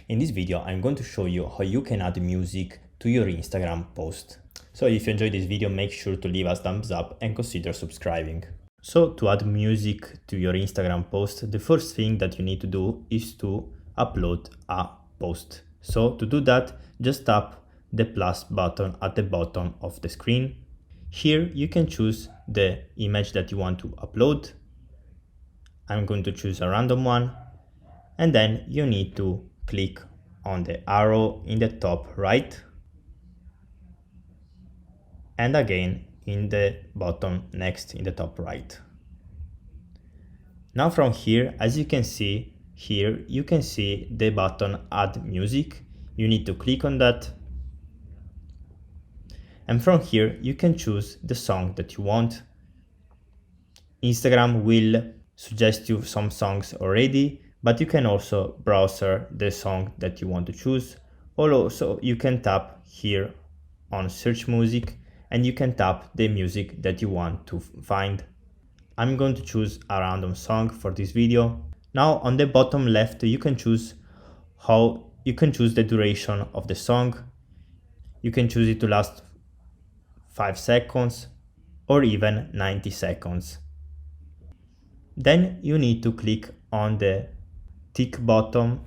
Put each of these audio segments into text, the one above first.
In this video, I'm going to show you how you can add music to your Instagram post. So if you enjoyed this video, make sure to leave us thumbs up and consider subscribing. So to add music to your Instagram post, the first thing that you need to do is to upload a post. So to do that, just tap the plus button at the bottom of the screen. Here you can choose the image that you want to upload. I'm going to choose a random one, and then you need to click on the arrow in the top right and again in the button next in the top right. Now from here, as you can see here, you can see the button add music. You need to click on that, and from here you can choose the song that you want. Instagram will suggest you some songs already, but you can also browse the song that you want to choose. Also, you can tap here on search music and you can tap the music that you want to find. I'm going to choose a random song for this video. Now on the bottom left, you can choose the duration of the song. You can choose it to last 5 seconds or even 90 seconds. Then you need to click on the tick button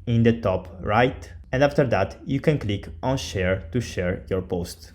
in the top right, and after that you can click on share to share your post.